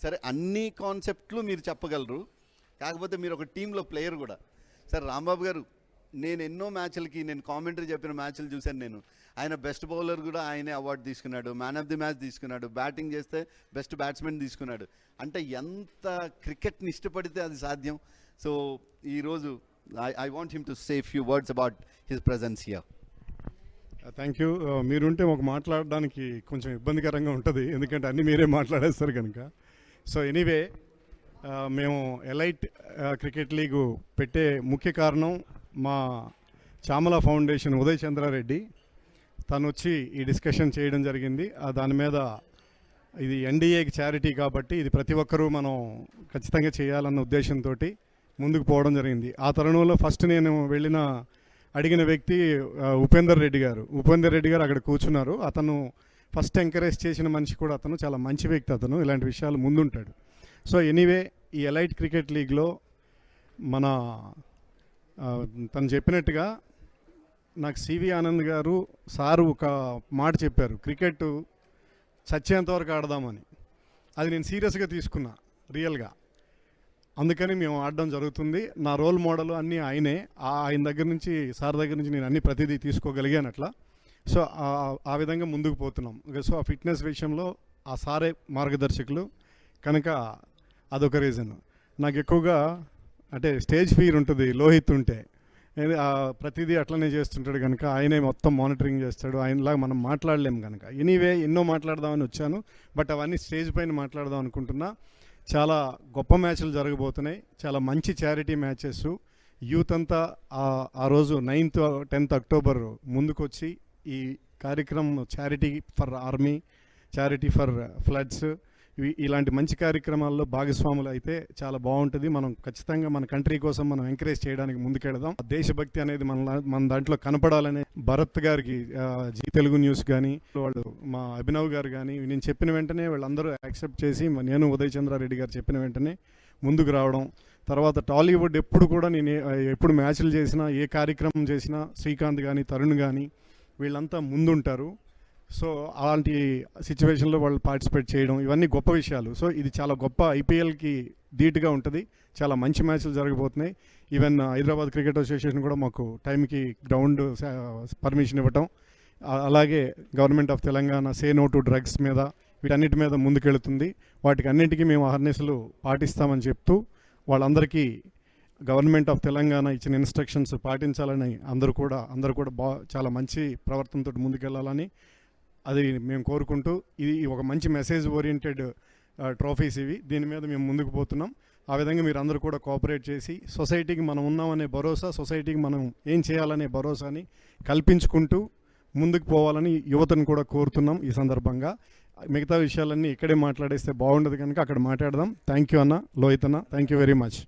సరే అన్ని కాన్సెప్ట్లు మీరు చెప్పగలరు, కాకపోతే మీరు ఒక టీంలో ప్లేయర్ కూడా. సార్ రాంబాబు గారు, నేను ఎన్నో మ్యాచ్లకి నేను కామెంటరీ చెప్పిన మ్యాచ్లు చూశాను. నేను ఆయన బెస్ట్ బౌలర్ కూడా ఆయనే అవార్డు తీసుకున్నాడు, మ్యాన్ ఆఫ్ ది మ్యాచ్ తీసుకున్నాడు, బ్యాటింగ్ చేస్తే బెస్ట్ బ్యాట్స్మెన్ తీసుకున్నాడు. అంటే ఎంత క్రికెట్ని ఇష్టపడితే అది సాధ్యం. సో ఈరోజు I want him to say few words about his presence here. Thank you. మీరుంటే ఒక మాట్లాడడానికి కొంచెం ఇబ్బందికరంగా ఉంటుంది, ఎందుకంటే అన్నీ మీరే మాట్లాడేస్తారు కనుక. సో ఎనీవే, మేము ఎలైట్ క్రికెట్ లీగు పెట్టే ముఖ్య కారణం మా చామల ఫౌండేషన్ ఉదయ్ చంద్రారెడ్డి. తను వచ్చి ఈ డిస్కషన్ చేయడం జరిగింది. దాని మీద ఇది ఎన్డీఏకి చారిటీ కాబట్టి ఇది ప్రతి ఒక్కరూ మనం ఖచ్చితంగా చేయాలన్న ఉద్దేశంతో ముందుకు పోవడం జరిగింది. ఆ తరుణంలో ఫస్ట్ నేను అడిగిన వ్యక్తి ఉపేందర్ రెడ్డి గారు. ఉపేందర్ రెడ్డి గారు అక్కడ కూర్చున్నారు. అతను ఫస్ట్ ఎంకరేజ్ చేసిన మనిషి కూడా అతను చాలా మంచి వ్యక్తి. అతను ఇలాంటి విషయాలు ముందుంటాడు. సో ఎనీవే, ఈ ఎలైట్ క్రికెట్ లీగ్లో మన తను చెప్పినట్టుగా నాకు సివి ఆనంద్ గారు సారు ఒక మాట చెప్పారు, క్రికెట్ చచ్చేంతవరకు ఆడదామని. అది నేను సీరియస్గా తీసుకున్నా రియల్గా. అందుకని మేము ఆడడం జరుగుతుంది. నా రోల్ మోడల్ అన్నీ ఆయనే. ఆయన దగ్గర నుంచి, సార్ దగ్గర నుంచి నేను అన్ని ప్రతిదీ తీసుకోగలిగాను అట్లా. సో ఆ విధంగా ముందుకు పోతున్నాం. సో ఆ ఫిట్నెస్ విషయంలో ఆ సారే మార్గదర్శకులు కనుక అదొక రీజన్. నాకు ఎక్కువగా అంటే స్టేజ్ ఫీర్ ఉంటుంది లోహిత్ ఉంటే. ప్రతిదీ అట్లనే చేస్తుంటాడు కనుక ఆయనే మొత్తం మానిటరింగ్ చేస్తాడు. ఆయనలాగా మనం మాట్లాడలేము కనుక. ఎనీవే, ఎన్నో మాట్లాడదామని వచ్చాను, బట్ అవన్నీ స్టేజ్ పైన మాట్లాడదాం అనుకుంటున్నా. చాలా గొప్ప మ్యాచ్లు జరగబోతున్నాయి, చాలా మంచి చారిటీ మ్యాచెస్. యూత్ అంతా ఆ రోజు 9th 10th అక్టోబర్ ముందుకొచ్చి ఈ కార్యక్రమం charity for army, charity for floods, ఇలాంటి మంచి కార్యక్రమాల్లో భాగస్వాములు అయితే చాలా బాగుంటుంది. మనం ఖచ్చితంగా మన కంట్రీ కోసం మనం ఎంకరేజ్ చేయడానికి ముందుకెళ్దాం. దేశభక్తి అనేది మన దాంట్లో కనపడాలనే భరత్ గారికి, జీ తెలుగు న్యూస్ కానీ, వాళ్ళు మా అభినవ్ గారు కానీ, నేను చెప్పిన వెంటనే వాళ్ళందరూ యాక్సెప్ట్ చేసి, నేను ఉదయ్ చంద్రారెడ్డి గారు చెప్పిన వెంటనే ముందుకు రావడం. తర్వాత టాలీవుడ్ నేను ఎప్పుడు మ్యాచ్లు చేసినా, ఏ కార్యక్రమం చేసినా శ్రీకాంత్ కానీ, తరుణ్ కానీ వీళ్ళంతా ముందుంటారు. సో అలాంటి సిచ్యువేషన్లో వాళ్ళు పార్టిసిపేట్ చేయడం, ఇవన్నీ గొప్ప విషయాలు. సో ఇది చాలా గొప్ప, ఐపీఎల్కి ధీటుగా ఉంటుంది. చాలా మంచి మ్యాచ్లు జరగబోతున్నాయి. ఈవెన్ హైదరాబాద్ క్రికెట్ అసోసియేషన్ కూడా మాకు టైంకి గ్రౌండ్ పర్మిషన్ ఇవ్వటం, అలాగే government of Telangana say no to drugs మీద, వీటన్నిటి మీద ముందుకెళ్తుంది. వాటికి అన్నిటికీ మేము అహర్నిశలు పాటిస్తామని చెప్తూ, వాళ్ళందరికీ గవర్నమెంట్ ఆఫ్ తెలంగాణ ఇచ్చిన ఇన్స్ట్రక్షన్స్ పాటించాలని అందరూ కూడా చాలా మంచి ప్రవర్తనతో ముందుకెళ్ళాలని అది మేము కోరుకుంటూ, ఇది ఒక మంచి మెసేజ్ ఓరియంటెడ్ ట్రోఫీస్ ఇవి. దీని మీద మేము ముందుకు పోతున్నాం. ఆ విధంగా మీరు అందరూ కూడా కోఆపరేట్ చేసి సొసైటీకి మనం ఉన్నామనే భరోసా, సొసైటీకి మనం ఏం చేయాలనే భరోసాని కల్పించుకుంటూ ముందుకు పోవాలని యువతను కూడా కోరుతున్నాం. ఈ సందర్భంగా మిగతా విషయాలన్నీ ఇక్కడే మాట్లాడేస్తే బాగుండదు కనుక అక్కడ మాట్లాడదాం. థ్యాంక్ యూ అన్న, లోహిత్ అన్న, థ్యాంక్ యూ వెరీ మచ్.